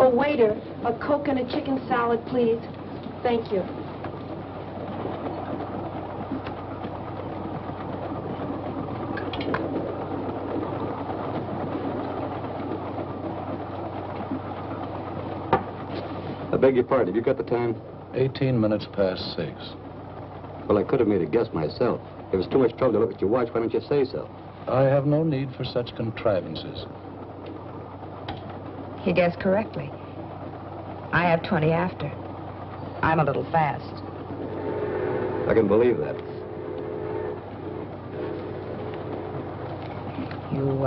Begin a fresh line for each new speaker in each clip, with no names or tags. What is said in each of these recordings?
Oh, waiter, a Coke and a chicken salad, please. Thank you.
I beg your pardon, have you got the time?
18 minutes past 6.
Well, I could have made a guess myself. If it was too much trouble to look at your watch, why don't you say so?
I have no need for such contrivances.
He guessed correctly. I have 20 after. I'm a little fast.
I can believe that.
You,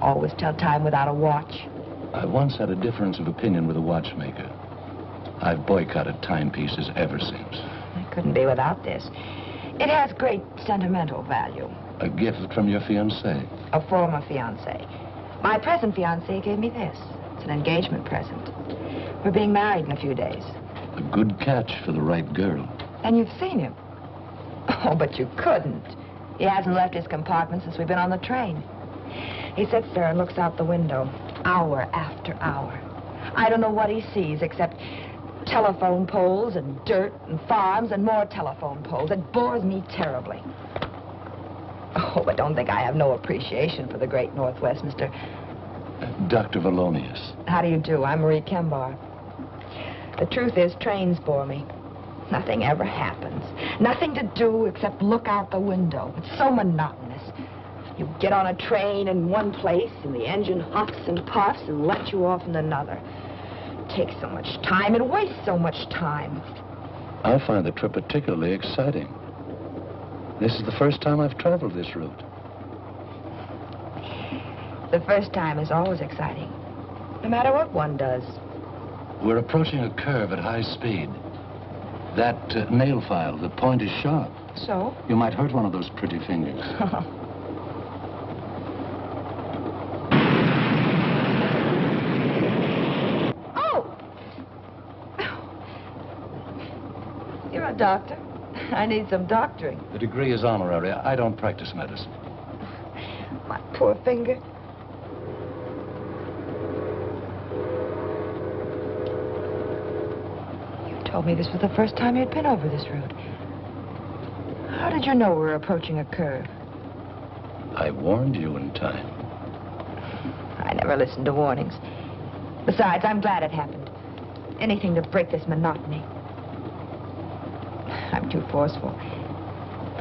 always tell time without a watch?
I once had a difference of opinion with a watchmaker. I've boycotted timepieces ever since.
I couldn't be without this. It has great sentimental value.
A gift from your fiancé.
A former fiancé. My present fiancé gave me this. It's an engagement present. We're being married in a few days.
A good catch for the right girl.
And you've seen him. Oh, but you couldn't. He hasn't left his compartment since we've been on the train. He sits there and looks out the window, hour after hour. I don't know what he sees except telephone poles and dirt and farms and more telephone poles. It bores me terribly. Oh, but don't think I have no appreciation for the great Northwest, Mr.
Dr. Valonius.
How do you do? I'm Marie Kembar. The truth is, trains bore me. Nothing ever happens. Nothing to do except look out the window. It's so monotonous. You get on a train in one place, and the engine huffs and puffs and lets you off in another. It takes so much time. It wastes so much time.
I find the trip particularly exciting. This is the first time I've traveled this route.
The first time is always exciting, no matter what one does.
We're approaching a curve at high speed. That nail file, the point is sharp.
So?
You might hurt one of those pretty fingers.
Oh! You're a doctor. I need some doctoring.
The degree is honorary. I don't practice medicine.
My poor finger. You told me this was the first time you'd been over this route. How did you know we were approaching a curve?
I warned you in time.
I never listened to warnings. Besides, I'm glad it happened. Anything to break this monotony. I'm too forceful.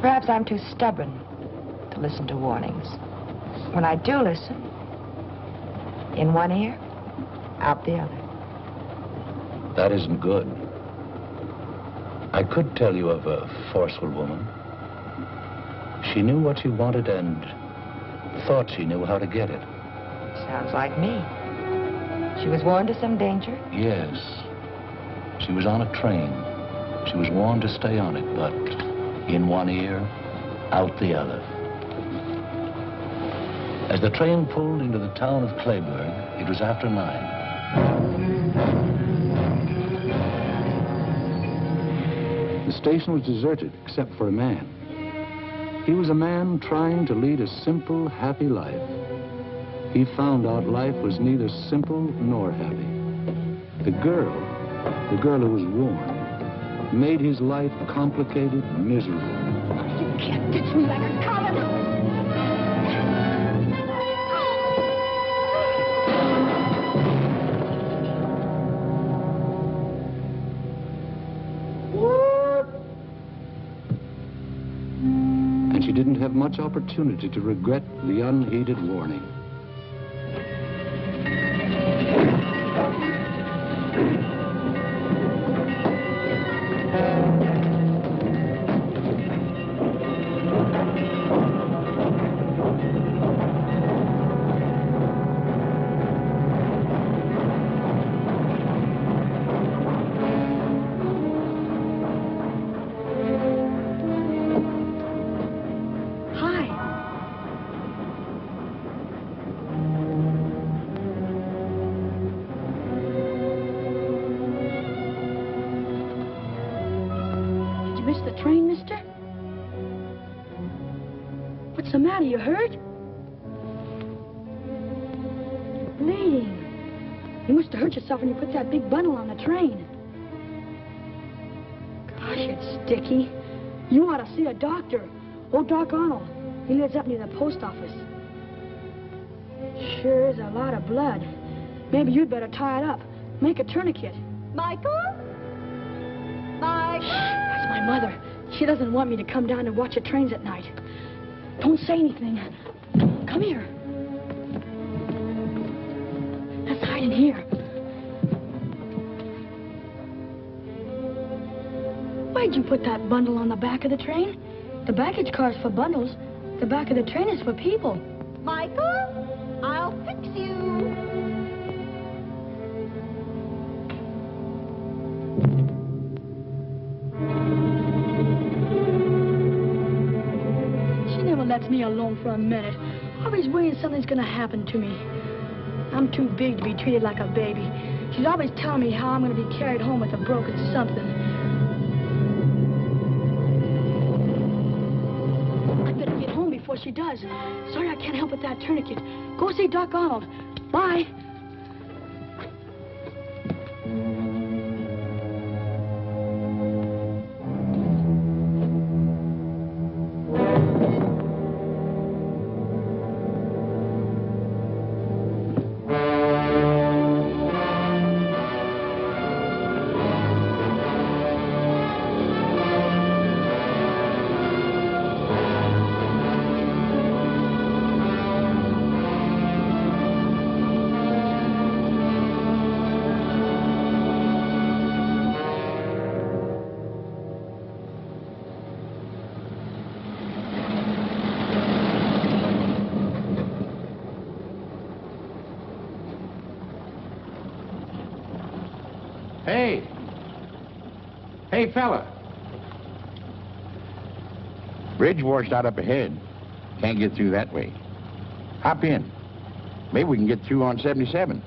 Perhaps I'm too stubborn to listen to warnings. When I do listen, in one ear, out the other.
That isn't good. I could tell you of a forceful woman. She knew what she wanted and thought she knew how to get it.
Sounds like me. She was warned of some danger?
Yes. She was on a train. She was warned to stay on it, but in one ear, out the other. As the train pulled into the town of Clayburg, it was after 9. The station was deserted, except for a man. He was a man trying to lead a simple, happy life. He found out life was neither simple nor happy. The girl who was warned, made his life complicated, miserable.
You can't ditch me like a common.
And she didn't have much opportunity to regret the unheeded warning.
What's the matter? You hurt? Bleeding.
You must have hurt yourself when you put that big bundle on the train. Gosh, it's sticky. You ought to see a doctor. Old Doc Arnold. He lives up near the post office. Sure is a lot of blood. Maybe you'd better tie it up. Make a tourniquet.
Michael? Michael?
That's my mother. She doesn't want me to come down and watch the trains at night. Don't say anything. Come here. Let's hide in here. Why'd you put that bundle on the back of the train? The baggage car's for bundles. The back of the train is for people.
Michael? I'll fix you.
She never lets me alone for a minute. Always worrying something's gonna happen to me. I'm too big to be treated like a baby. She's always telling me how I'm gonna be carried home with a broken something. I better get home before she does. Sorry I can't help with that tourniquet. Go see Doc Arnold. Bye.
Hey! Hey, fella! Bridge washed out up ahead. Can't get through that way. Hop in. Maybe we can get through on 77.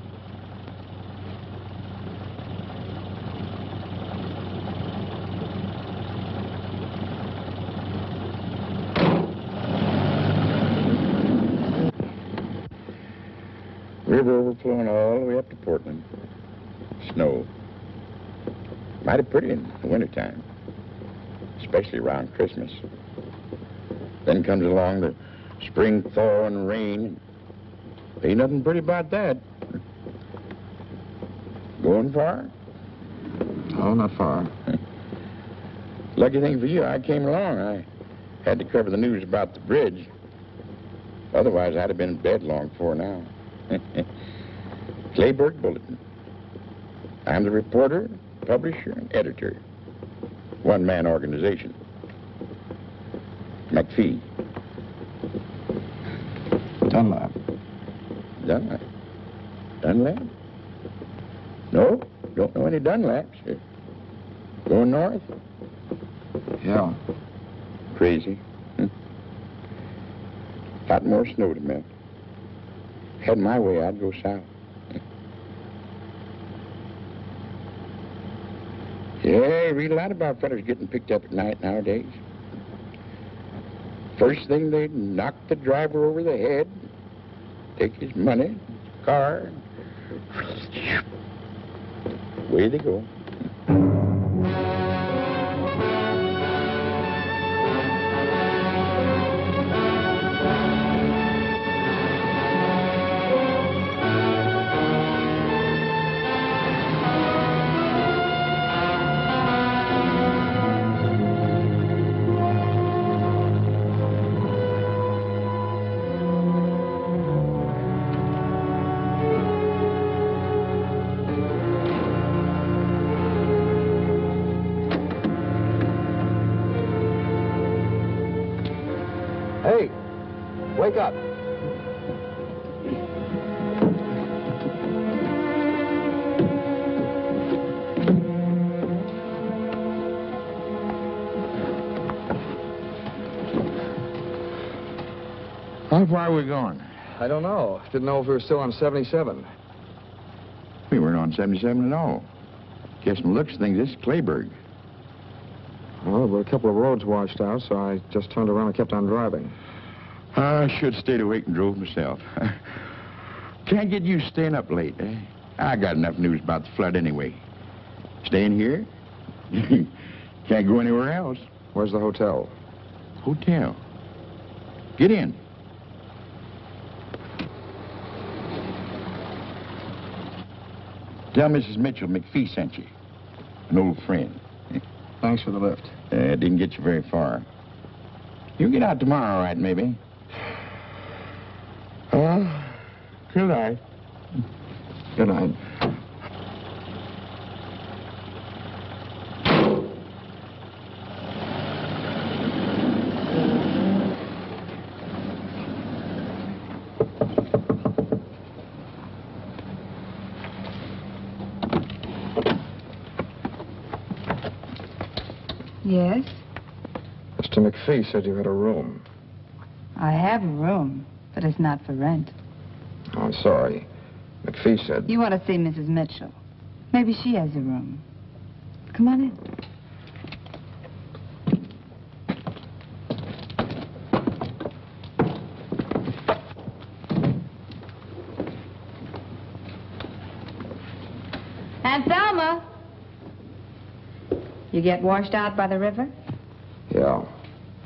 River overflowing all the way up to Portland. Snow. Mighty pretty in the wintertime, especially around Christmas. Then comes along the spring thaw and rain. Ain't nothing pretty about that. Going far?
Oh, not far.
Lucky thing for you, I came along. I had to cover the news about the bridge. Otherwise, I'd have been in bed long before now. Clayburg Bulletin. I'm the reporter, publisher, and editor. One-man organization. McPhee.
Dunlap.
Dunlap. Dunlap? No, don't know any Dunlaps. Going north?
Yeah.
Crazy. Lot more snow to melt. Had my way, I'd go south. Yeah, you read a lot about fellas getting picked up at night nowadays. First thing, they knock the driver over the head, take his money, his car, away they go.
Hey, wake up.
How far are we going?
I don't know. Didn't know if we were still on 77.
We weren't on 77 at all. Guess from the looks of things, this is Clayburg.
Well, there were a couple of roads washed out, so I just turned around and kept on driving.
I should have stayed awake and drove myself. Can't get used to staying up late, eh? I got enough news about the flood anyway. Staying here? Can't go anywhere else.
Where's the hotel?
Hotel. Get in. Tell Mrs. Mitchell McPhee sent you. An old friend.
Thanks for the lift.
It didn't get you very far. You'll get out tomorrow, all right, maybe? Good night.
Good night.
Yes?
Mr. McPhee said you had a room.
I have a room, but it's not for rent.
Oh, I'm sorry. McPhee said...
You want to see Mrs. Mitchell. Maybe she has a room. Come on in. Aunt Thelma! You get washed out by the river?
Yeah.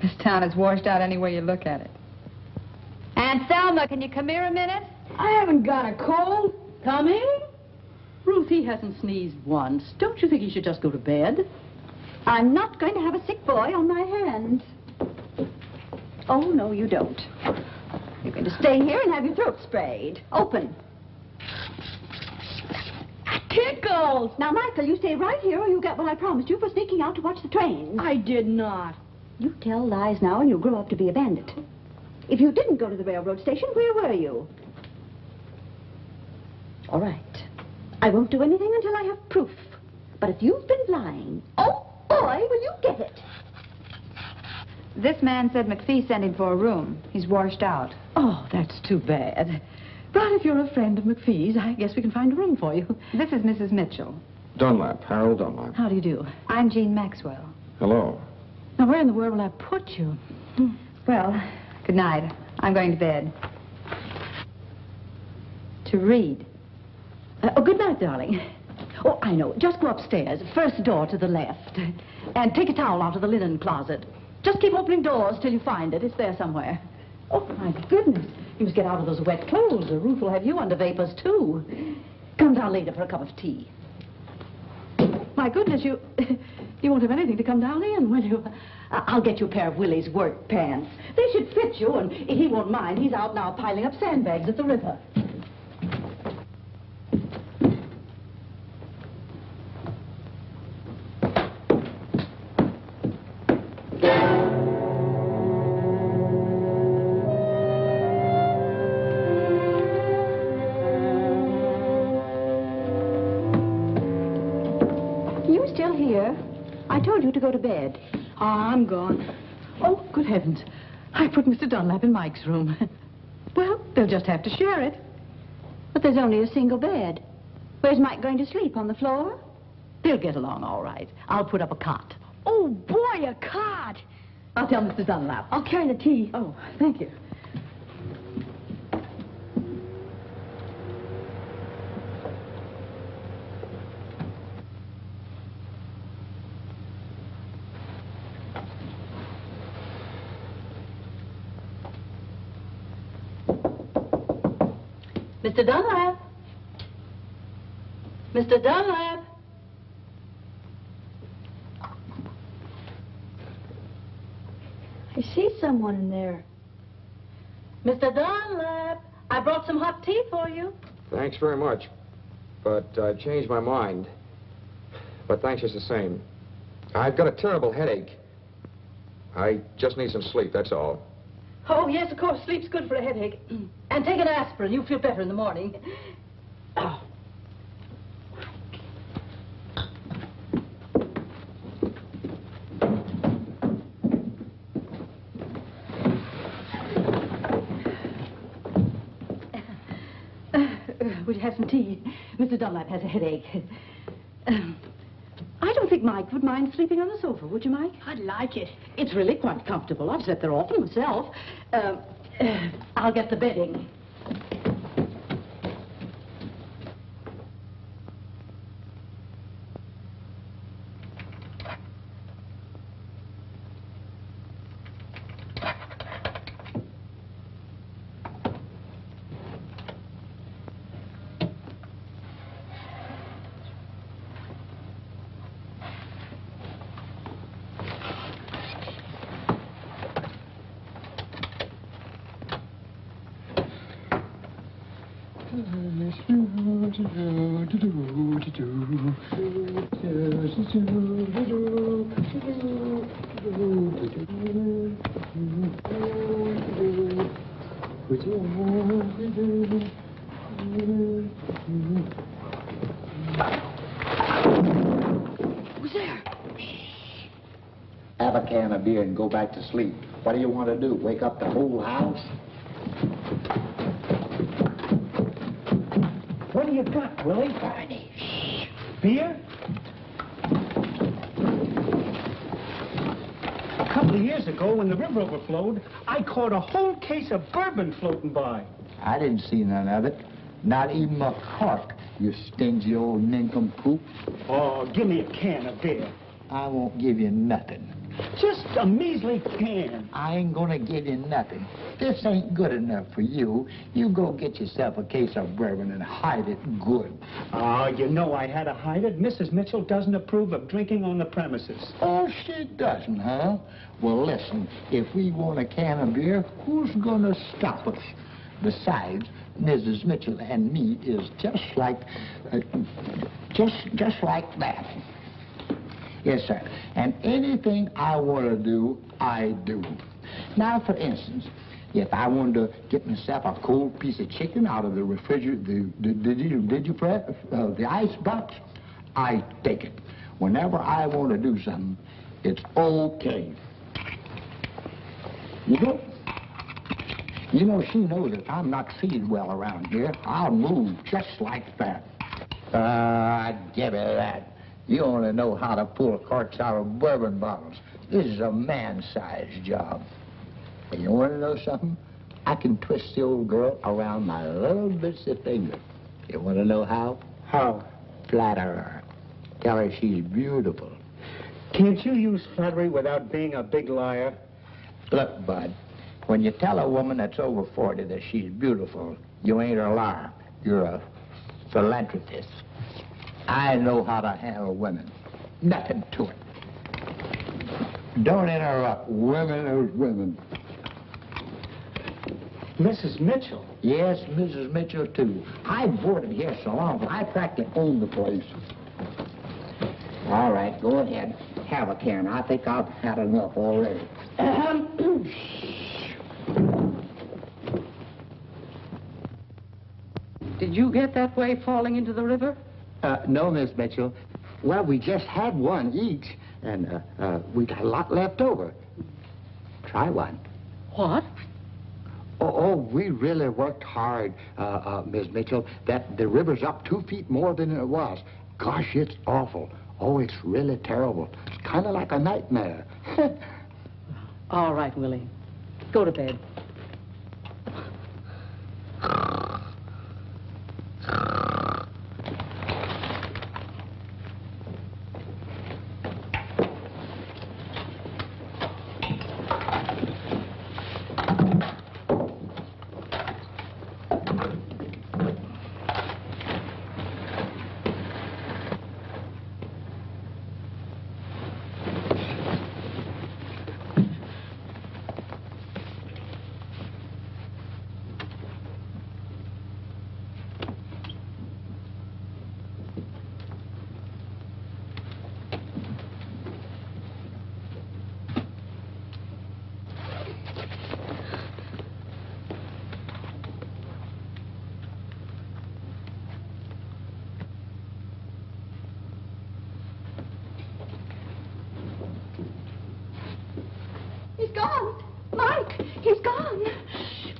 This town is washed out any way you look at it. Aunt Thelma, can you come here a minute?
I haven't got a cold. Coming? Ruth, he hasn't sneezed once. Don't you think he should just go to bed?
I'm not going to have a sick boy on my hands. Oh, no, you don't. You're going to stay here and have your throat sprayed. Open.
Tickles!
Now, Michael, you stay right here or you get what I promised you for sneaking out to watch the trains.
I did not.
You tell lies now and you'll grow up to be a bandit. If you didn't go to the railroad station, where were you? All right. I won't do anything until I have proof. But if you've been lying, oh, boy, will you get it.
This man said McPhee sent him for a room. He's washed out.
Oh, that's too bad. But if you're a friend of McPhee's, I guess we can find a room for you.
This is Mrs. Mitchell.
Dunlap, Harold Dunlap.
How do you do?
I'm Jean Maxwell.
Hello.
Now, where in the world will I put you?
Well, good night. I'm going to bed. To read.
Oh, good night, darling. Oh, I know. Just go upstairs, first door to the left. And take a towel out of the linen closet. Just keep opening doors till you find it. It's there somewhere. Oh, my goodness. You must get out of those wet clothes, or Ruth will have you under vapors, too. Come down later for a cup of tea. My goodness, you won't have anything to come down in, will you? I'll get you a pair of Willie's work pants. They should fit you, and he won't mind. He's out now piling up sandbags at the river.
I told you to go to bed.
Oh, I'm gone. Oh, good heavens. I put Mr. Dunlap in Mike's room. Well, they'll just have to share it.
But there's only a single bed. Where's Mike going to sleep, on the floor?
They'll get along all right. I'll put up a cot. Oh, boy, a cot! I'll tell Mr. Dunlap.
I'll carry the tea.
Oh, thank you. Mr. Dunlap. Mr. Dunlap.
I see someone in there.
Mr. Dunlap, I brought some hot tea for you.
Thanks very much. But I've changed my mind. But thanks just the same. I've got a terrible headache. I just need some sleep, that's all.
Oh, yes, of course. Sleep's good for a headache. And take an aspirin. You'll feel better in the morning. Oh. Would you have some tea? Mr. Dunlap has a headache. I don't think Mike would mind sleeping on the sofa, would you, Mike? I'd like it. It's really quite comfortable. I've slept there often myself. I'll get the bedding. Who's there?
Have a can of beer and go back to sleep. What do you want to do? Wake up the whole house? What do you got, Willie? Barney. Shh. Beer?
A couple of years ago, when the river overflowed, I caught a whole case of bourbon floating by.
I didn't see none of it. Not even a cork, you stingy old nincompoop.
Oh, give me a can of beer.
I won't give you nothing.
Just a measly can.
I ain't gonna give you nothing. This ain't good enough for you. You go get yourself a case of bourbon and hide it good.
Oh, you know I had to hide it. Mrs. Mitchell doesn't approve of drinking on the premises.
Oh, she doesn't, huh? Well, listen, if we want a can of beer, who's gonna stop us? Besides, Mrs. Mitchell and me is just like that. Yes, sir. And anything I want to do, I do. Now, for instance, if I wanted to get myself a cold piece of chicken out of the refrigerator, the ice box, I take it. Whenever I want to do something, it's okay. You know, she knows if I'm not feeling well around here, I'll move just like that. Give me that. You only know how to pull corks out of bourbon bottles. This is a man-sized job. And you want to know something? I can twist the old girl around my little bitsy finger. You want to know how?
How?
Flatter her. Tell her she's beautiful.
Can't you use flattery without being a big liar?
Look, Bud, when you tell a woman that's over 40 that she's beautiful, you ain't a liar. You're a philanthropist. I know how to handle women. Nothing to it. Don't interrupt. Women are women.
Mrs. Mitchell?
Yes, Mrs. Mitchell, too. I boarded here so long, but I practically own the place. All right, go ahead. Have a can. I think I've had enough already.
Did you get that way falling into the river?
No, Miss Mitchell. Well, we just had one each, and we got a lot left over. Try one.
What?
Oh, we really worked hard, Miss Mitchell. The river's up 2 feet more than it was. Gosh, it's awful. Oh, it's really terrible. It's kind of like a nightmare.
All right, Willie. Go to bed.
He's gone. Mike, he's gone.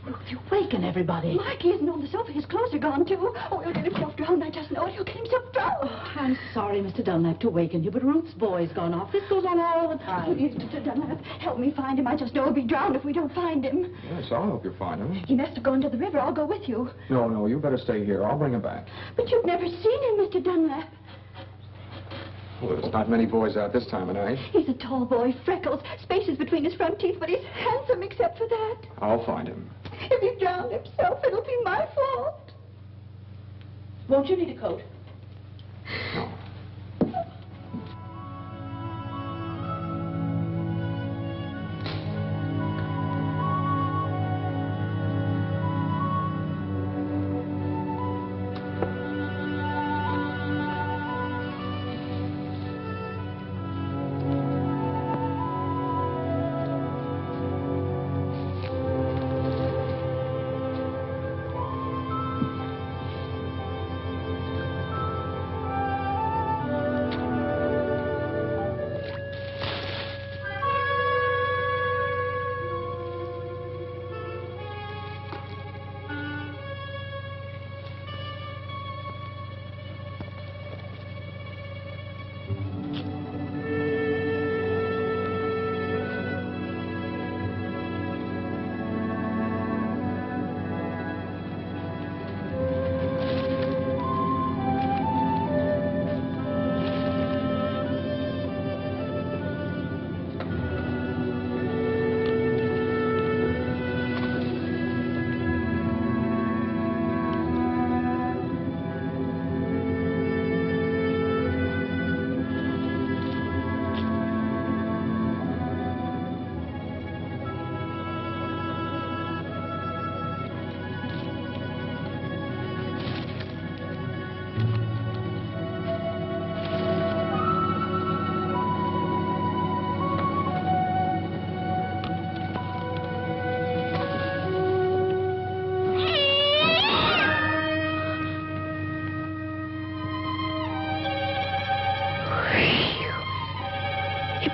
Ruth, you're waking everybody.
Mike, he isn't on the sofa. His clothes are gone, too. Oh, he'll get himself drowned. I just know it. He'll get himself drowned.
Oh, I'm sorry, Mr. Dunlap, to waken you, but Ruth's boy's gone off. This goes on all the time.
Please, Mr. Dunlap, help me find him. I just know he'll be drowned if we don't find him.
Yes, I'll help you find him.
He must have gone to the river. I'll go with you.
No, you better stay here. I'll bring him back.
But you've never seen him, Mr. Dunlap.
Well, there's not many boys out this time of night.
He's a tall boy, freckles, spaces between his front teeth, but he's handsome except for that.
I'll find him.
If he drowned himself, it'll be my fault.
Won't you need a coat?
No.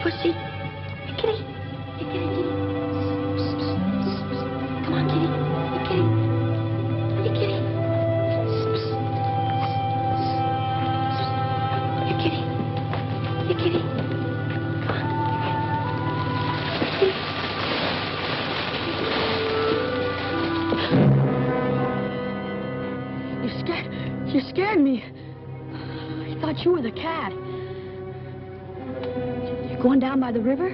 Pussy. Hey, kitty. Hey, kitty, kitty. Psst, psst, psst, psst. Come on, kitty. Hey, kitty. Hey, kitty. Psst, psst, psst. Hey, kitty. Hey, kitty. Come on. You scared me. I thought you were the cat. You going down by the river?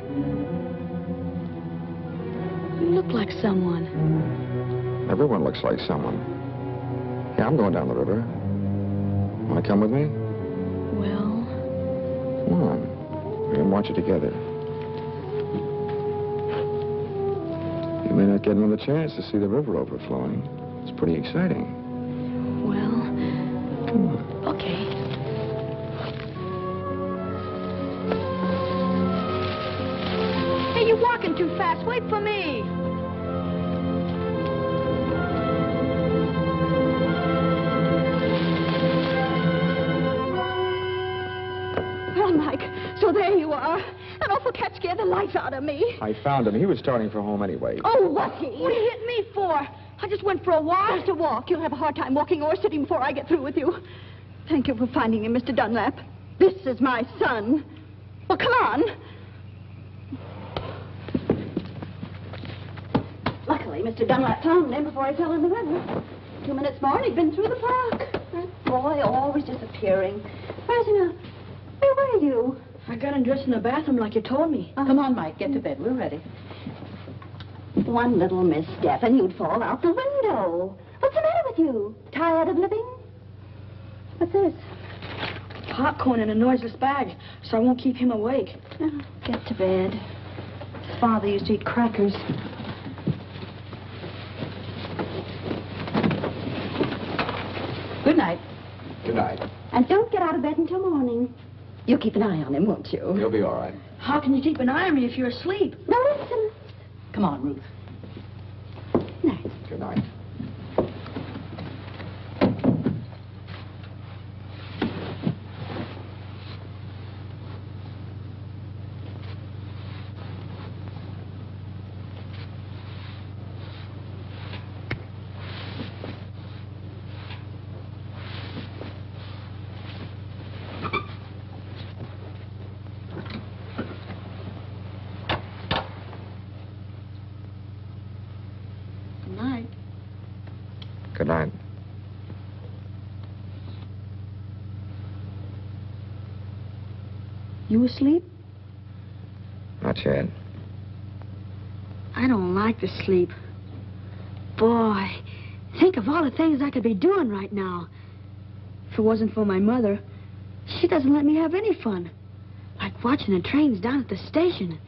You look like someone.
Everyone looks like someone. Yeah, I'm going down the river. Want to come with me?
Well...
Come on. We can watch it together. You may not get another chance to see the river overflowing. It's pretty exciting.
Well...
Come on.
Okay. Hey, you're walking too fast. Wait for me.
Well, Mike, so there you are. That awful cat scared the life out of me.
I found him. He was starting for home anyway.
Oh, was he?
What did you hit me for? I just went for a walk.
Just a walk. You'll have a hard time walking or sitting before I get through with you. Thank you for finding him, Mr. Dunlap. This is my son. Well, come on. Luckily, Mr. Dunlap found him before he fell in the river. 2 minutes more and he'd been through the park. That boy always disappearing. Where's he now? Where were you?
I got undressed in the bathroom like you told me.
Come on, Mike, get to bed. We're ready.
One little misstep and you'd fall out the window. What's the matter with you? Tired of living? What's this?
Popcorn in a noiseless bag, so I won't keep him awake.
Oh, get to bed. His father used to eat crackers.
Good night.
Good night.
And don't get out of bed until morning. You'll keep an eye on him, won't you?
He'll be all right.
How can you keep an eye on me if you're asleep?
No, listen.
Come on, Ruth.
Night.
Good night. Good night.
You asleep?
Not yet.
I don't like to sleep. Boy, think of all the things I could be doing right now. If it wasn't for my mother, she doesn't let me have any fun. Like watching the trains down at the station.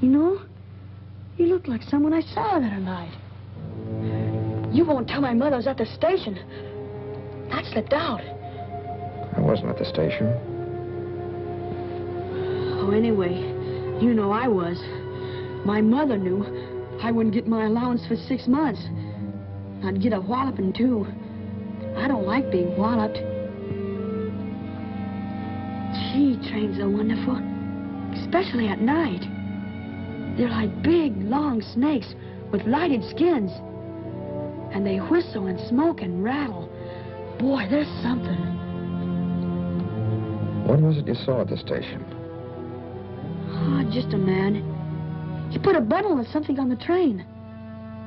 You know, you look like someone I saw the other night. You won't tell my mother I was at the station. That slipped out.
I wasn't at the station.
Oh, anyway, you know I was. My mother knew I wouldn't get my allowance for 6 months. I'd get a walloping, too. I don't like being walloped. Gee, trains are wonderful. Especially at night. They're like big, long snakes with lighted skins. And they whistle and smoke and rattle. Boy, there's something.
What was it you saw at the station?
Oh, just a man. He put a bundle of something on the train.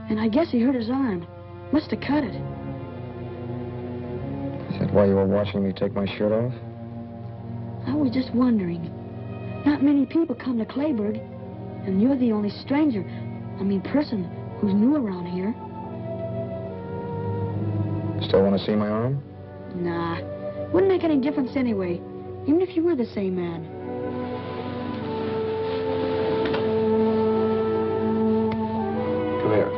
And I guess he hurt his arm. Must have cut it.
Is that why you were watching me take my shirt off?
I was just wondering. Not many people come to Clayburg. And you're the only stranger, person who's new around here.
Still want to see my arm?
Nah. Wouldn't make any difference anyway. Even if you were the same man.
Come here.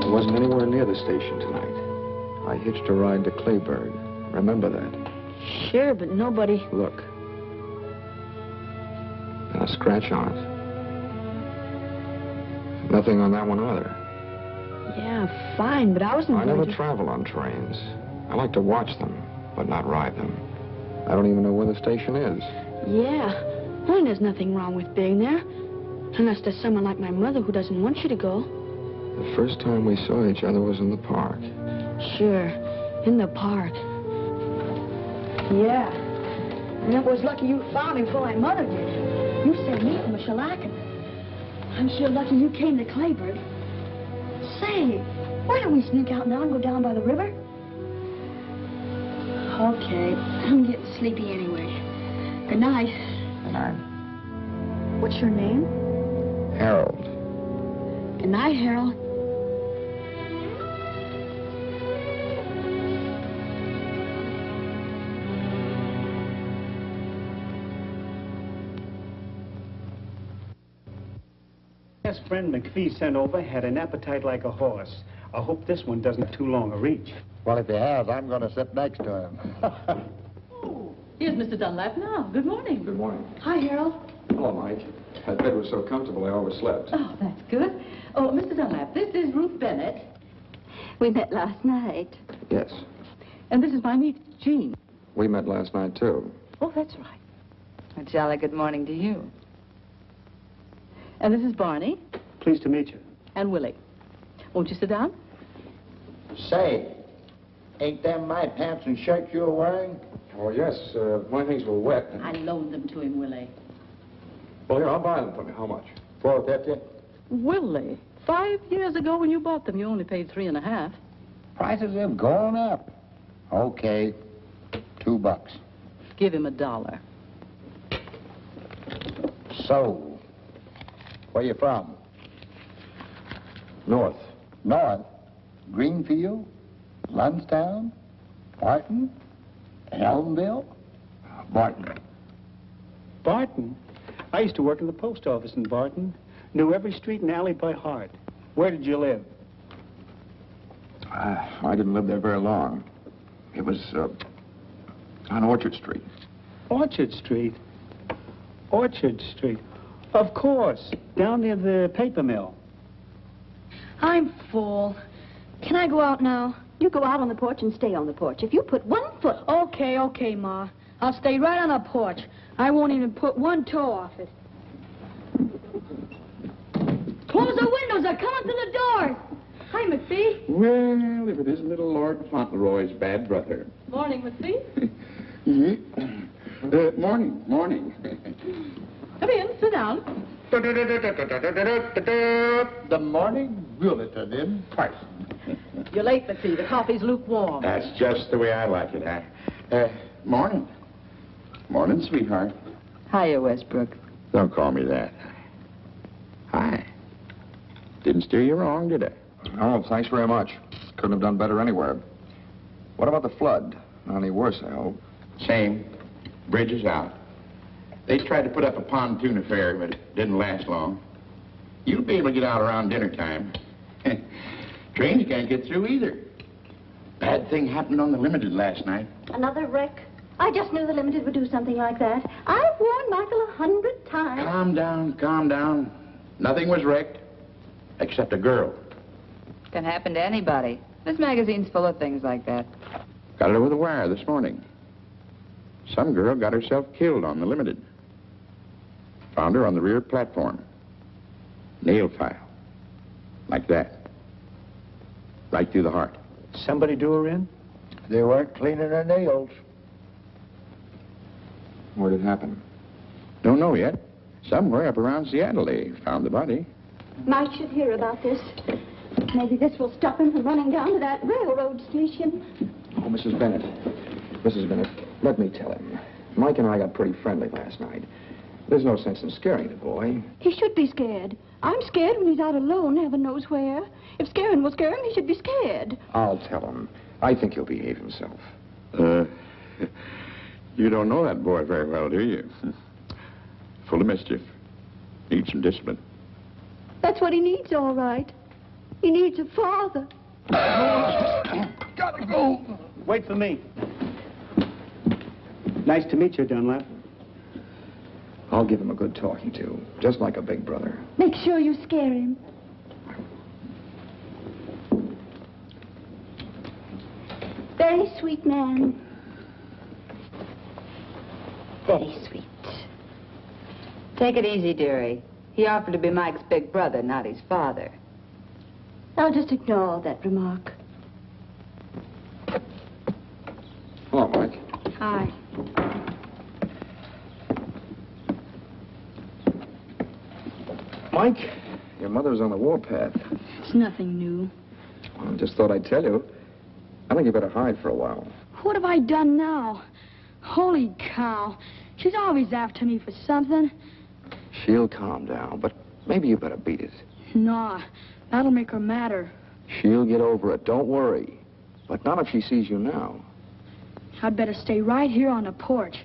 I wasn't anywhere near the station tonight. I hitched a ride to Clayburg. Remember that?
Sure, but nobody...
Look. And a scratch on it. Nothing on that one either.
Yeah, fine, but I wasn't
I
going
never
to...
travel on trains. I like to watch them, but not ride them. I don't even know where the station is.
Yeah, well, there's nothing wrong with being there. Unless there's someone like my mother who doesn't want you to go.
The first time we saw each other was in the park.
Sure, in the park. Yeah, and it was lucky you found me before my mother did. You saved me from a shellacking. I'm sure lucky you came to Clayburg. Say, why don't we sneak out now and go down by the river? Okay, I'm getting sleepy anyway. Good night.
Good night.
What's your name?
Harold.
Good night, Harold.
His friend McPhee sent over had an appetite like a horse. I hope this one doesn't have too long a reach.
Well, if he has, I'm going to sit next to him.
Oh, here's Mr. Dunlap now. Good morning.
Good morning.
Hi, Harold.
Hello, Mike. That bed was so comfortable I overslept.
Oh, that's good. Oh, Mr. Dunlap, this is Ruth Bennett.
We met last night.
Yes.
And this is my niece, Jean.
We met last night, too.
Oh, that's right.
A jolly good morning to you.
And this is Barney
Pleased to meet you.
and Willie. Won't you sit down?
Say, ain't them my pants and shirt you're wearing?
Oh, yes. My things were wet.
I loaned them to him, Willie.
Well, here, I'll buy them for me. How much?
$4.50.
Willie, 5 years ago when you bought them, you only paid $3.50.
Prices have gone up. Okay, $2.
Give him $1.
So, where you from?
North.
North? Greenfield? Lunstown? Barton? Elmville?
Barton.
Barton? I used to work in the post office in Barton. Knew every street and alley by heart. Where did you live?
I didn't live there very long. It was on Orchard Street.
Orchard Street. Orchard Street. Of course, down near the paper mill.
I'm full. Can I go out now?
You go out on the porch and stay on the porch. If you put one foot...
Okay, Ma. I'll stay right on the porch. I won't even put one toe off it. Close the windows. They're coming through the door. Hi, McPhee.
Well, if it isn't little Lord Fauntleroy's bad brother.
Morning, McPhee.
Morning.
Come in, sit down.
The morning bulletin in person.
You're late, McPhee. The coffee's lukewarm.
That's just the way I like it, huh? Morning. Morning, sweetheart.
Hiya, Westbrook.
Don't call me that. Hi. Didn't steer you wrong, did I?
Oh, thanks very much. Couldn't have done better anywhere. What about the flood? Not any worse, I hope.
Same. Bridge is out. They tried to put up a pontoon affair, but it didn't last long. You'll be able to get out around dinner time. Trains can't get through either. Bad thing happened on the Limited last night.
Another wreck? I just knew the Limited would do something like that. I've warned Michael 100 times.
Calm down. Nothing was wrecked, except a girl.
Can happen to anybody. This magazine's full of things like that.
Got it over the wire this morning. Some girl got herself killed on the Limited. Found her on the rear platform. Nail file. Like that. Right through the heart.
Somebody do her in?
They weren't cleaning their nails.
Where did it happen?
Don't know yet. Somewhere up around Seattle they found the body.
Mike should hear about this. Maybe this will stop him from running down to that railroad station.
Oh, Mrs. Bennett. Mrs. Bennett, let me tell him. Mike and I got pretty friendly last night. There's no sense in scaring the boy.
He should be scared. I'm scared when he's out alone, heaven knows where. If scaring will scare him, he should be scared.
I'll tell him. I think he'll behave himself.
You don't know that boy very well, do you? Full of mischief. Needs some discipline.
That's what he needs, all right. He needs a father.
Gotta go. Wait for me. Nice to meet you, Dunlap.
I'll give him a good talking to, just like a big brother.
Make sure you scare him.
Very sweet man. Very sweet.
Take it easy, dearie. He offered to be Mike's big brother, not his father.
I'll just ignore that remark.
Hello, Mike.
Hi.
Mike, your mother's on the warpath.
It's nothing new.
Well, I just thought I'd tell you. I think you better hide for a while.
What have I done now? Holy cow. She's always after me for something.
She'll calm down, but maybe you better beat it.
Nah, that'll make her madder.
She'll get over it, don't worry. But not if she sees you now.
I'd better stay right here on the porch.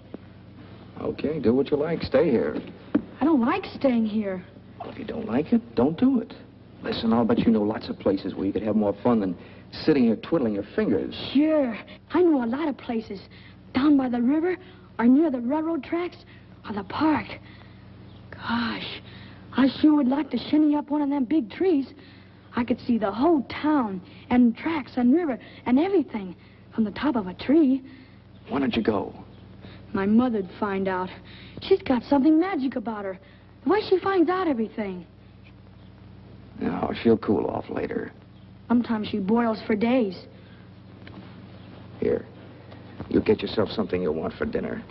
Okay, do what you like. Stay here.
I don't like staying here.
Well, if you don't like it, don't do it. Listen, I'll bet you know lots of places where you could have more fun than sitting here twiddling your fingers.
Sure. I know a lot of places. Down by the river, or near the railroad tracks, or the park. Gosh, I sure would like to shinny up one of them big trees. I could see the whole town, and tracks, and river, and everything from the top of a tree.
Why don't you go?
My mother'd find out. She's got something magic about her. The way she finds out everything.
No, she'll cool off later.
Sometimes she boils for days.
Here, you get yourself something you'll want for dinner.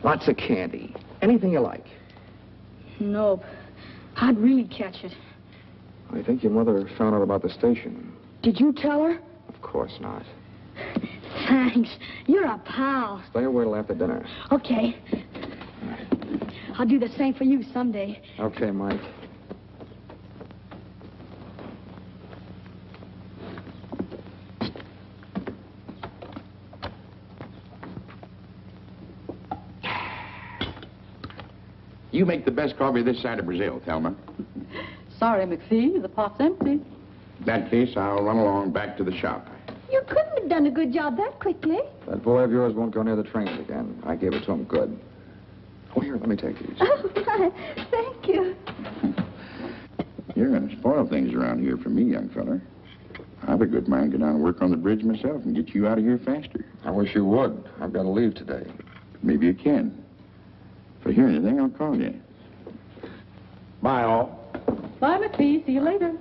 Lots of candy. Anything you like.
Nope. I'd really catch it.
I think your mother found out about the station.
Did you tell her?
Of course not.
Thanks. You're a pal.
Stay away till after dinner.
Okay. I'll do the same for you someday.
Okay, Mike.
You make the best coffee this side of Brazil, Thelma.
Sorry, McPhee, the pot's empty.
In that case, I'll run along back to the shop.
You couldn't have done a good job that quickly.
That boy of yours won't go near the trains again. I gave it to him good. Oh, here, let me take these.
Oh, my. Thank you.
You're going to spoil things around here for me, young feller. I've a good mind to go down and work on the bridge myself and get you out of here faster.
I wish you would. I've got to leave today.
Maybe you can. If I hear anything, I'll call you. Bye, all.
Bye, McPhee. See you later.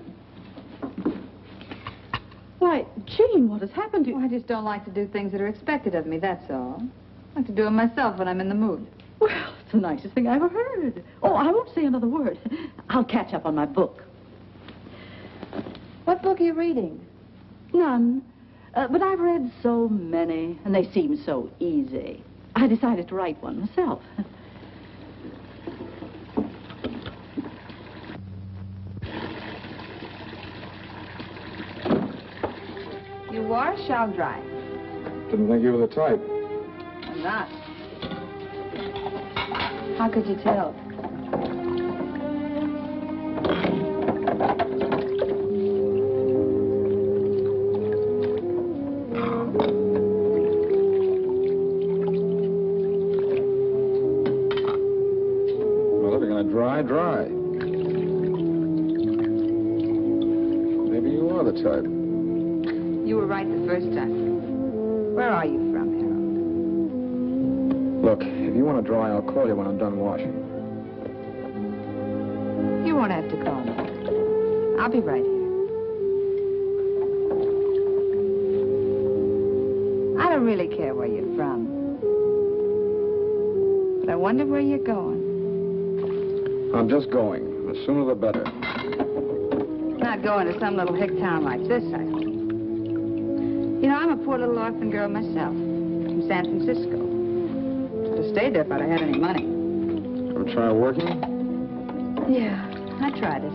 Why, Jean, what has happened to you?
I just don't like to do things that are expected of me, that's all. I like to do them myself when I'm in the mood.
Well, it's the nicest thing I ever heard. Oh, I won't say another word. I'll catch up on my book.
What book are you reading?
None. But I've read so many, and they seem so easy. I decided to write one myself.
You wash, I'll dry.
Didn't think you were the type.
I'm not. How could you tell?
Well, if you're going to dry. Maybe you are the type.
You were right the first time. Where are you from, Harold?
Look, if you want to dry, I'll call you when I'm done washing.
You won't have to call me. I'll be right here. I don't really care where you're from. But I wonder where you're going.
I'm just going. The sooner the better.
Not going to some little hick town like this, I hope. You know, I'm a poor little orphan girl myself, from San Francisco. I'd have stayed there if I'd have had any money.
Ever try working?
Yeah, I tried it.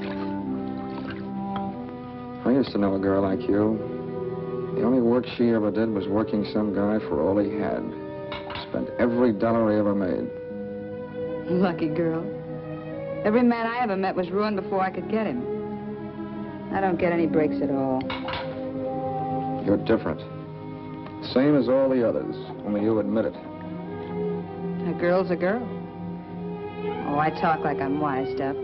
I used to know a girl like you. The only work she ever did was working some guy for all he had. Spent every dollar he ever made.
Lucky girl. Every man I ever met was ruined before I could get him. I don't get any breaks at all.
You're different. Same as all the others, only you admit it.
A girl's a girl. Oh, I talk like I'm wised up.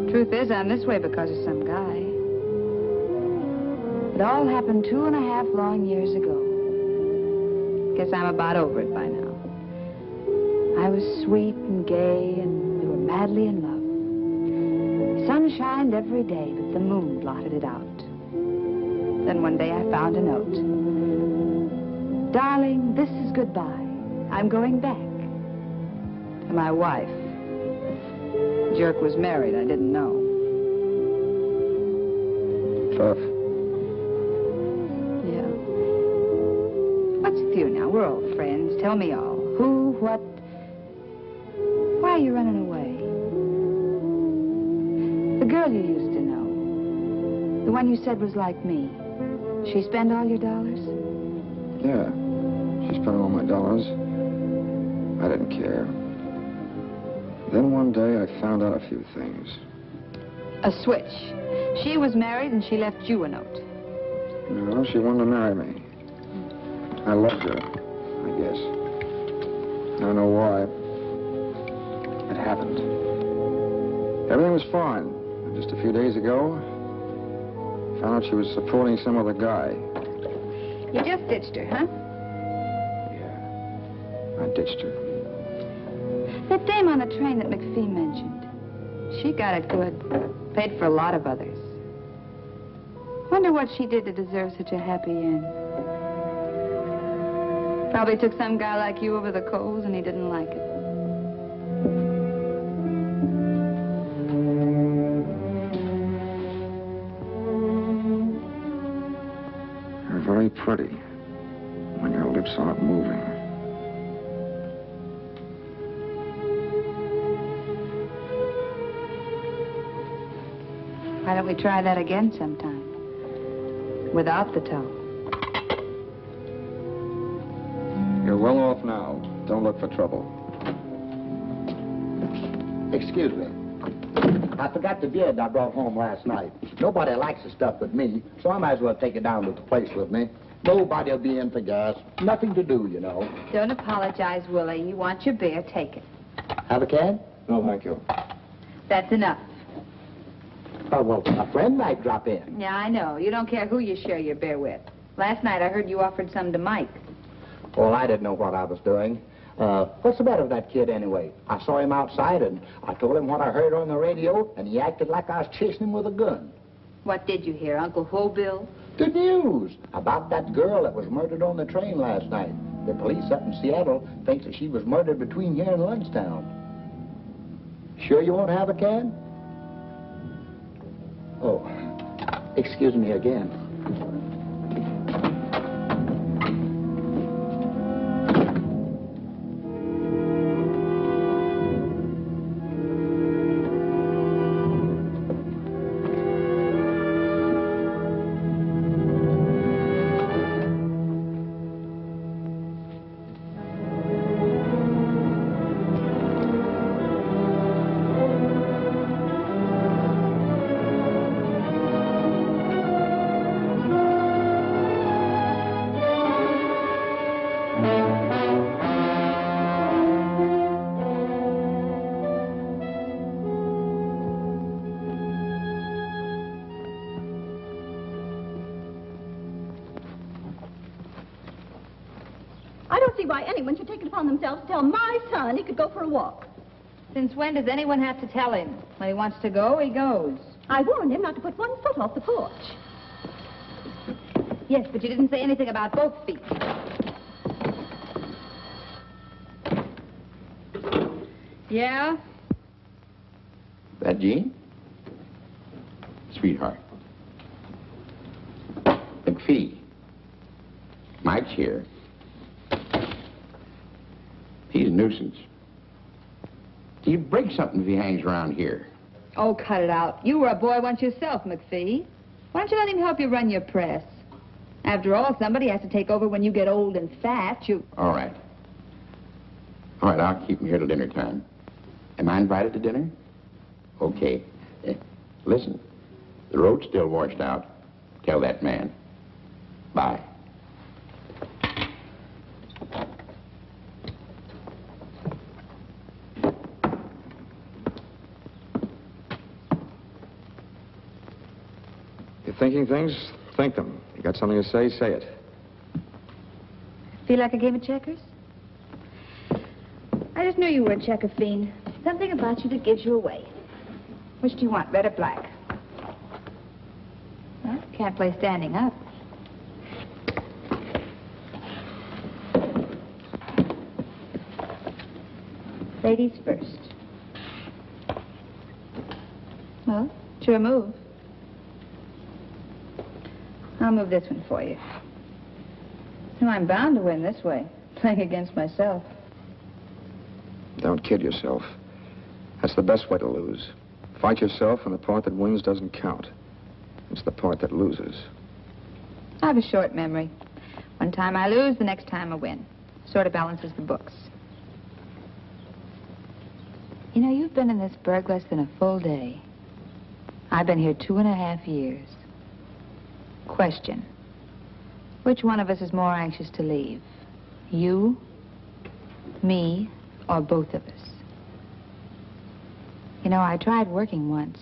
Truth is, I'm this way because of some guy. It all happened 2.5 long years ago. Guess I'm about over it by now. I was sweet and gay, and we were madly in love. The sun shined every day, but the moon blotted it out. Then one day I found a note. Darling, this is goodbye. I'm going back. To my wife. The jerk was married. I didn't know.
Tough.
Yeah. What's with you now? We're old friends. Tell me all. Who, what? Why are you running away? The girl you used to know. The one you said was like me. She spend all your dollars?
Yeah. She spent all my dollars. I didn't care. Then one day I found out a few things.
A switch. She was married and she left you a note.
No, she wanted to marry me. I loved her, I guess. I don't know why. It happened. Everything was fine. And just a few days ago, I found out she was supporting some other guy.
You just ditched her, huh?
I ditched her.
That dame on the train that McPhee mentioned. She got it good. Paid for a lot of others. Wonder what she did to deserve such a happy end. Probably took some guy like you over the coals and he didn't like it.
You're very pretty when your lips aren't moving.
Why don't we try that again sometime? Without the toe.
You're well off now. Don't look for trouble.
Excuse me. I forgot the beard I brought home last night. Nobody likes the stuff but me, so I might as well take it down to the place with me. Nobody'll be in for gas. Nothing to do, you know.
Don't apologize, Willie. You want your beer, take it.
Have a can?
No, thank you.
That's enough.
Oh, well, a friend might drop in.
Yeah, I know. You don't care who you share your beer with. Last night I heard you offered some to Mike.
Well, I didn't know what I was doing. What's the matter with that kid anyway? I saw him outside and I told him what I heard on the radio and he acted like I was chasing him with a gun.
What did you hear, Uncle Bill?
The news about that girl that was murdered on the train last night. The police up in Seattle thinks that she was murdered between here and Lunchtown. Sure you won't have a can? Oh, excuse me again.
Why anyone should take it upon themselves to tell my son he could go for a walk.
Since when does anyone have to tell him? When he wants to go, he goes.
I warned him not to put one foot off the porch.
Yes, but you didn't say anything about both feet. Yeah?
That Jean? Sweetheart. McPhee. Mike's here. He's a nuisance. He'd break something if he hangs around here.
Oh, cut it out. You were a boy once yourself, McPhee. Why don't you let him help you run your press? After all, somebody has to take over when you get old and fat.
All right. All right, I'll keep him here till dinner time. Am I invited to dinner? Okay. Listen, the road's still washed out. Tell that man. Bye.
You're thinking things Think them. You got something to say it.
Feel like a game of checkers? I just knew you were a checker fiend. Something about you that gives you away. Which do you want, red or black? Well, can't play standing up. Ladies first. Well, it's your move. I'll move this one for you. So I'm bound to win this way, playing against myself.
Don't kid yourself. That's the best way to lose. Fight yourself, and the part that wins doesn't count. It's the part that loses.
I have a short memory. One time I lose, the next time I win. Sort of balances the books. You know, you've been in this burg less than a full day. I've been here 2.5 years. Question. Which one of us is more anxious to leave? You, me, or both of us? You know, I tried working once.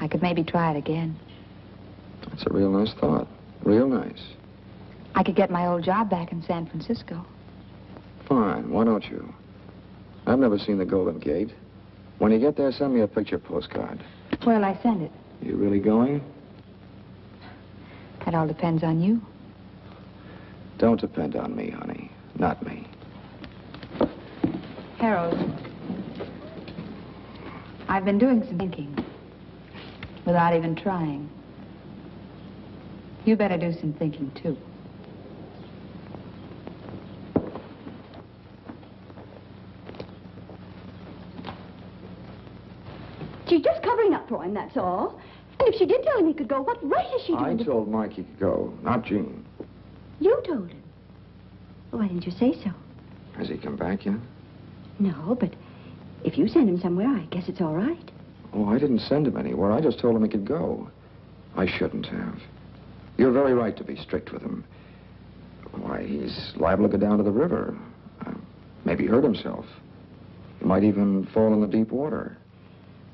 I could maybe try it again.
That's a real nice thought. Real nice.
I could get my old job back in San Francisco.
Fine. Why don't you? I've never seen the Golden Gate. When you get there, send me a picture postcard.
Where'll I send it?
You really going?
That all depends on you.
Don't depend on me, honey. Not me.
Harold, I've been doing some thinking without even trying. You better do some thinking, too.
She's just covering up for him, that's all. And if she did tell him he could go, what right is she
I
doing?
told Mike he could go, not Jean.
You told him. Well, why didn't you say so?
Has he come back yet?
No, but if you send him somewhere, I guess it's all right.
Oh, I didn't send him anywhere. I just told him he could go. I shouldn't have. You're very right to be strict with him. Why, he's liable to go down to the river. Maybe hurt himself. He might even fall in the deep water.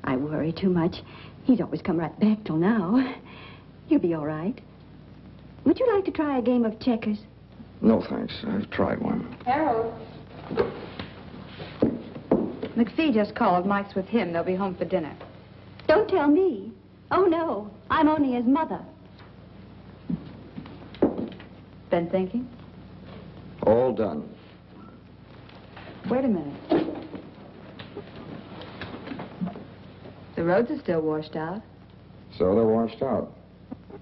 I worry too much. He's always come right back till now. You'll be all right. Would you like to try a game of checkers?
No, thanks. I've tried one.
Harold. McPhee just called. Mike's with him. They'll be home for dinner.
Don't tell me. Oh, no. I'm only his mother.
Been thinking?
All done.
Wait a minute. The roads are still washed out.
So they're washed out.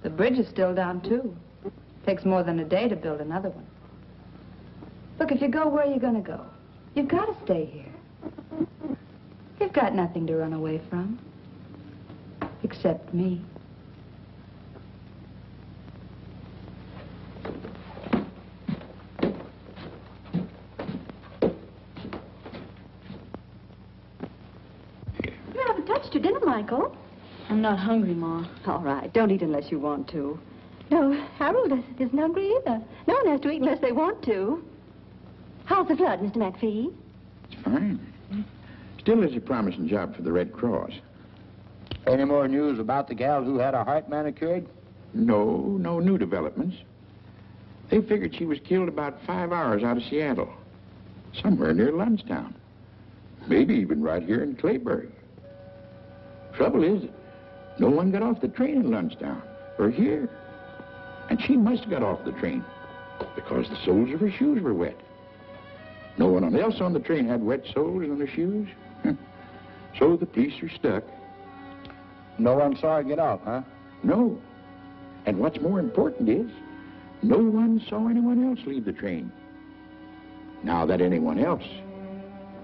The bridge is still down, too. Takes more than a day to build another one. Look, if you go, where are you going to go? You've got to stay here. You've got nothing to run away from. Except me.
You haven't touched your dinner, Michael.
I'm not hungry, Ma.
All right, don't eat unless you want to. No, Harold isn't hungry either. No one has to eat unless they want to. How's the flood, Mr. McPhee?
It's fine. Still is a promising job for the Red Cross.
Any more news about the gal who had her heart manicured?
No new developments. They figured she was killed about 5 hours out of Seattle. Somewhere near Lundstown. Maybe even right here in Clayburg. Trouble is, no one got off the train in Lundstown, or here. And she must have got off the train, because the soles of her shoes were wet. No one else on the train had wet soles on their shoes. So the police are stuck.
No one saw her get off, huh?
No. And what's more important is, no one saw anyone else leave the train. Now that anyone else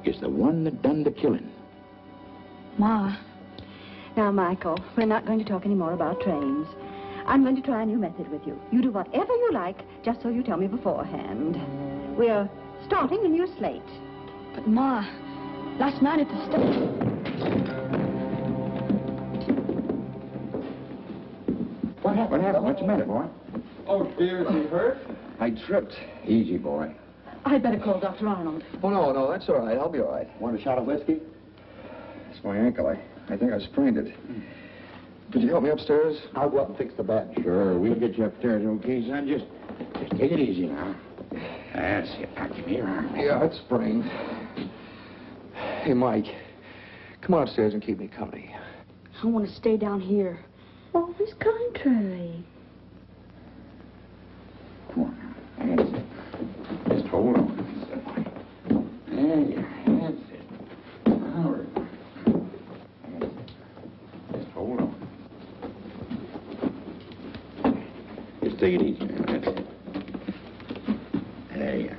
is the one that done the killing.
Ma.
Now, Michael, we're not going to talk any more about trains. I'm going to try a new method with you. You do whatever you like, just so you tell me beforehand. We're starting a new slate.
But, Ma, last night at the station...
What happened? What's the matter, boy?
Oh, dear, is he hurt?
I tripped. Easy, boy.
I'd better call Dr. Arnold.
Oh, no, that's all right. I'll be all right.
Want a shot of whiskey?
It's my ankle. I think I sprained it. Could you help me upstairs?
I'll go up and fix the bed.
Sure, we'll get you upstairs, okay, son? Just take it easy now. That's it. Now, give me your arm.
Yeah, it's sprained. Hey, Mike, come on upstairs and keep me company.
I want to stay down here.
Always contrary.
Come on now. That's it. Just hold on. There you are. That's it. Now we're... That's it. Just hold on. Just take it easy now. That's it. There you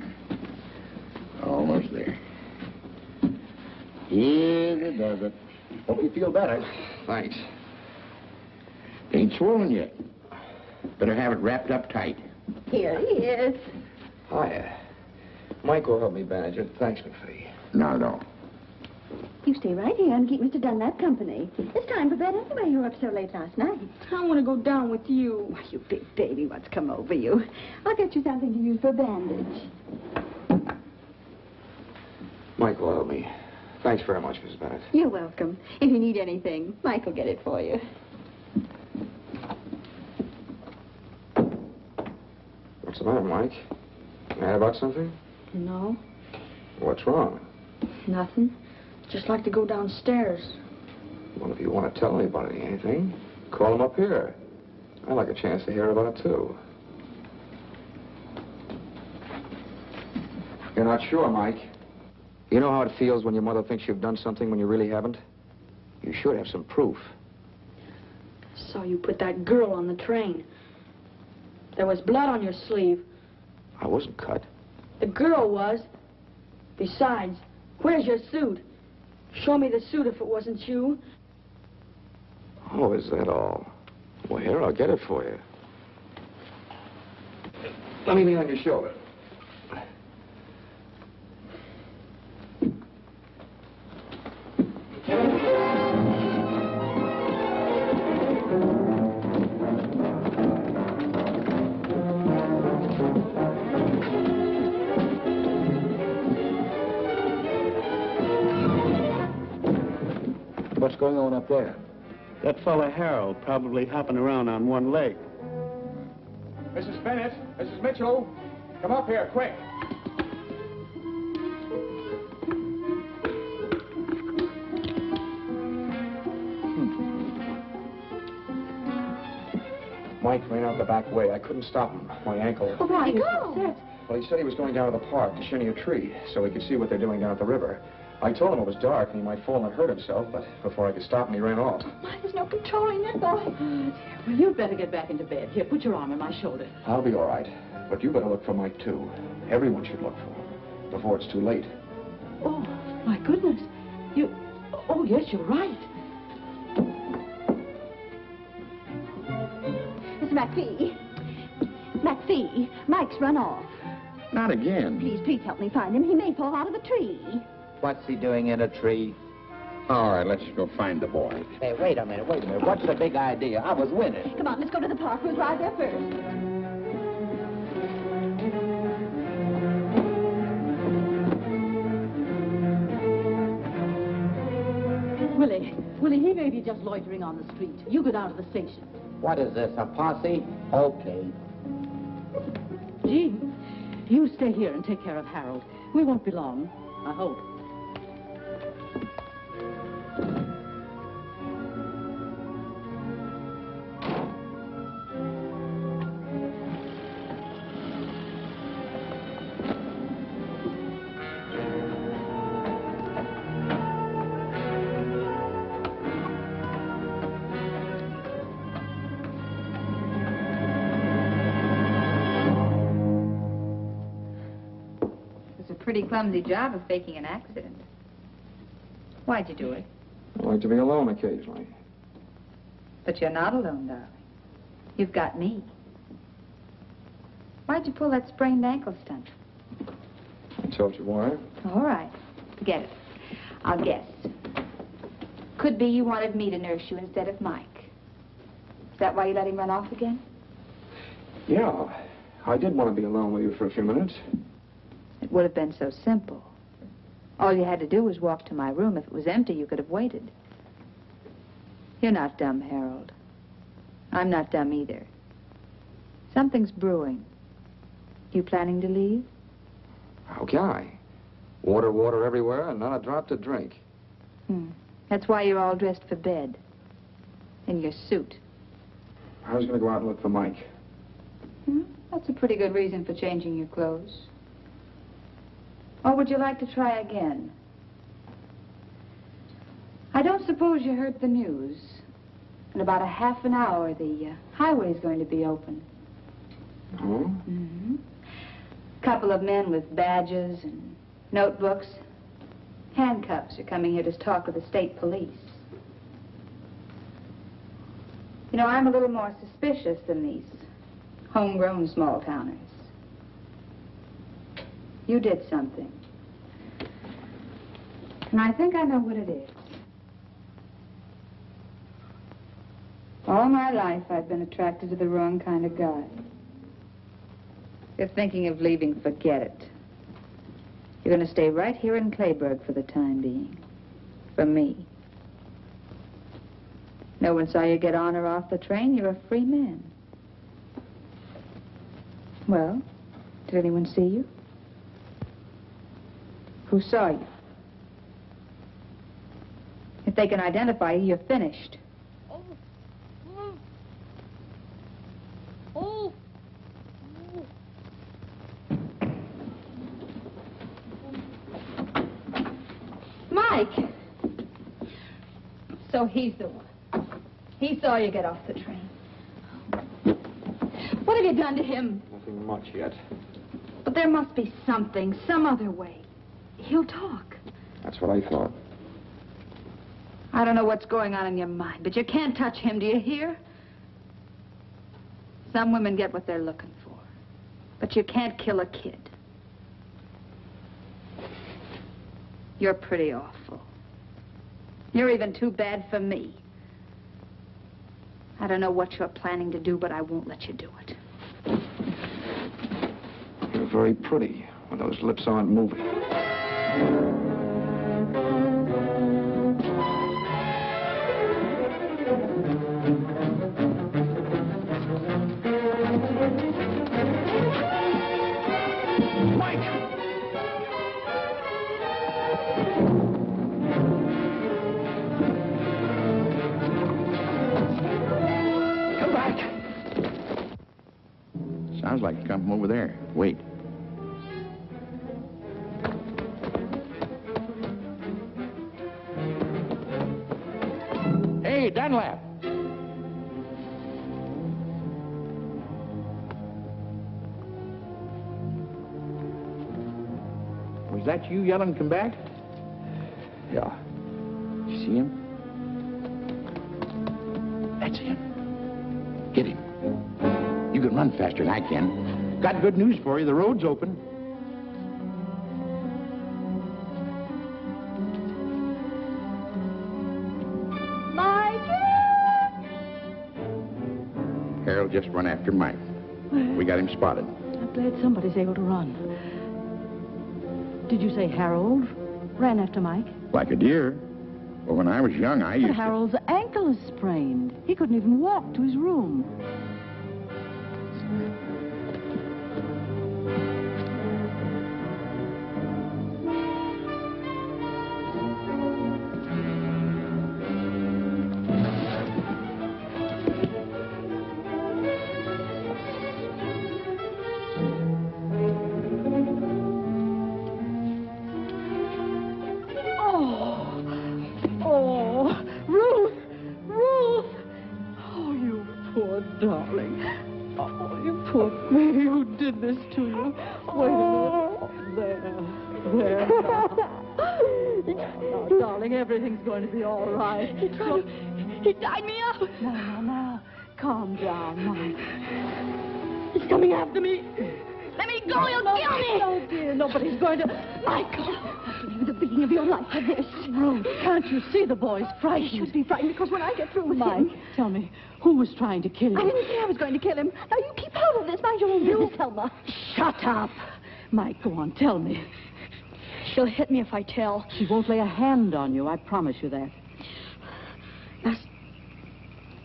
are. Almost there. Yes, it does it.
Hope you feel better.
Thanks. Ain't swollen yet. Better have it wrapped up tight.
Here he is.
Hiya. Mike will help me bandage it. Thanks, McPhee.
Not at all.
You stay right here and keep Mr. Dunlap company. It's time for bed anyway. You were up so late last night.
I want to go down with you.
Why, you big baby, what's come over you? I'll get you something to use for a bandage.
Mike will help me. Thanks very much, Mrs. Bennett.
You're welcome. If you need anything, Mike will get it for you.
What's the matter, Mike? Mad about something?
No,
What's wrong?
nothing. Just like to go downstairs.
Well, if you want to tell anybody anything, call them up here. I'd like a chance to hear about it, too. You're not sure, Mike? You know how it feels when your mother thinks you've done something when you really haven't? You should have some proof.
Saw you put that girl on the train. There was blood on your sleeve.
I wasn't cut.
The girl was. Besides, where's your suit? Show me the suit if it wasn't you.
Oh, is that all? Well, here, I'll get it for you. Let me lean on your shoulder.
What's going on up there?
That fella Harold probably hopping around on one leg.
Mrs. Bennett, Mrs. Mitchell, come up here, quick. Mike ran out the back way. I couldn't stop him. My ankle.
Oh, why go?
Well, he said he was going down to the park to shinny a tree so he could see what they're doing down at the river. I told him it was dark and he might fall and hurt himself, but before I could stop him, he ran off.
Why, there's no controlling that boy.
Well, you'd better get back into bed. Here, put your arm on my shoulder.
I'll be all right, but you better look for Mike, too. Everyone should look for him before it's too late.
Oh, my goodness. You... Oh, yes, you're right.
Mr. McPhee. McPhee, Mike's run off.
Not again.
Please help me find him. He may fall out of the tree.
What's he doing in a tree?
All right, let's go find the boy.
Hey, wait a minute. What's the big idea? I was winning.
Come on, let's go to the park. We'll drive there first.
Willie, he may be just loitering on the street. You go down to the station.
What is this, a posse? Okay.
Jean, you stay here and take care of Harold. We won't be long, I hope.
Pretty clumsy job of faking an accident. Why'd you do it?
I like to be alone occasionally.
But you're not alone, darling. You've got me. Why'd you pull that sprained ankle stunt?
I told you why.
All right. Forget it. I'll guess. Could be you wanted me to nurse you instead of Mike. Is that why you let him run off again?
Yeah. I did want to be alone with you for a few minutes.
It would have been so simple. All you had to do was walk to my room. If it was empty, you could have waited. You're not dumb, Harold. I'm not dumb either. Something's brewing. You planning to leave?
How can I? Water everywhere and not a drop to drink.
That's why you're all dressed for bed. In your suit.
I was going to go out and look for Mike.
That's a pretty good reason for changing your clothes. Or would you like to try again? I don't suppose you heard the news. In about a half an hour, the highway's going to be open.
Oh?
Couple of men with badges and notebooks. Handcuffs are coming here to talk with the state police. You know, I'm a little more suspicious than these homegrown small-towners. You did something. And I think I know what it is. All my life, I've been attracted to the wrong kind of guy. If you're thinking of leaving, forget it. You're going to stay right here in Clayburg for the time being. For me. No one saw you get on or off the train. You're a free man. Well, did anyone see you? Who saw you? If they can identify you, you're finished. Mike! So he's the one. He saw you get off the train. What have you done to him?
Nothing much yet.
But there must be something, some other way. He'll talk.
That's what I thought.
I don't know what's going on in your mind, but you can't touch him, do you hear? Some women get what they're looking for. But you can't kill a kid. You're pretty awful. You're even too bad for me. I don't know what you're planning to do, but I won't let you do it.
You're very pretty when those lips aren't moving.
Sounds like it's come from over there. Wait. Hey, Dunlap. Was that you yelling, come back?
Yeah.
You see him? That's him. Get him. You can run faster than I can. Got good news for you. The road's open. Harold just run after Mike. We got him spotted.
I'm glad somebody's able to run. Did you say Harold ran after Mike?
Like a deer. Well, when I was young, I used
But Harold's ankle is sprained. He couldn't even walk to his room. Everything's going to be all right.
He tied me up.
Now. Calm down, Mike.
He's coming after me. Let me go, he'll kill me.
No, dear, nobody's going to...
Michael, I'll give you the beating of your life for this.
Ruth, can't you see the boy's frightened?
He should be frightened because when I get through with
Mike,
him...
tell me, who was trying to kill you?
I didn't say I was going to kill him. Now, you keep out of this. Mind your own business, Thelma.
Shut up. Mike, go on, tell me.
She'll hit me if I tell.
She won't lay a hand on you, I promise you that.
Last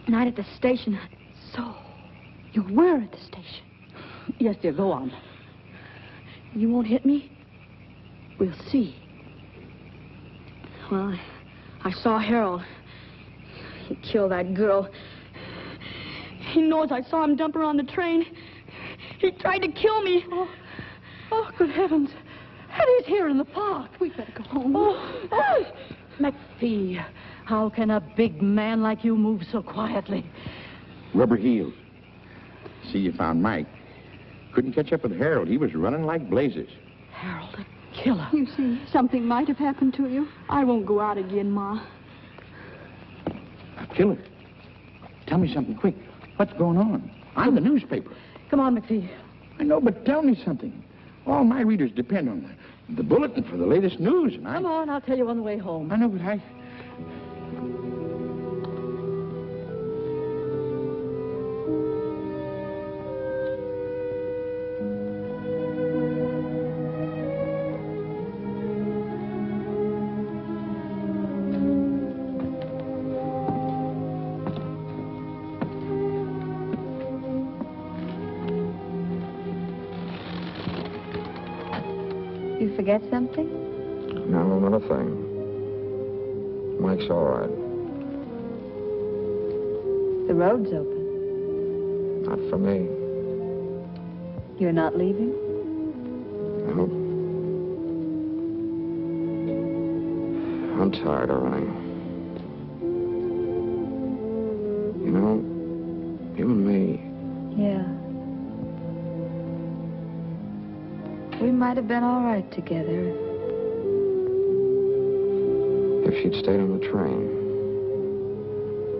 night at the station, I
So, you were at the station. Yes, dear, go on.
You won't hit me?
We'll see.
Well, I saw Harold. He killed that girl. He knows I saw him dump her on the train. He tried to kill me.
Oh, good heavens. Eddie's here in the park. We'd better go home. Oh. McPhee, how can a big man like you move so quietly?
Rubber heels. See, you found Mike. Couldn't catch up with Harold. He was running like blazes.
Harold, a killer.
You see, something might have happened to you. I won't go out again, Ma.
A killer? Tell me something quick. What's going on? I'm the newspaper.
Come on, McPhee.
I know, but tell me something. All my readers depend on the bulletin for the latest news, and
Come on, I'll tell you on the way home.
I know, but I...
You forget something?
No, not a thing. Mike's all right.
The road's open.
Not for me.
You're not leaving?
No. I'm tired of running. You know, you and me,
Yeah. We might have been all right together.
if she'd stayed on the train,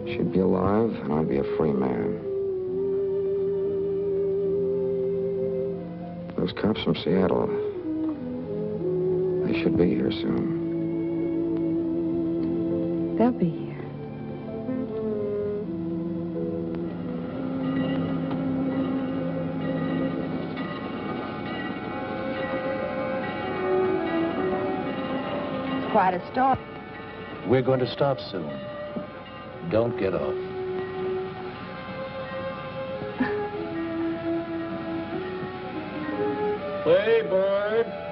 she'd be alive and I'd be a free man. Those cops from Seattle, they should be here soon.
They'll be here. Quite a start.
We're going to stop soon. Don't get off.
Play, Bart.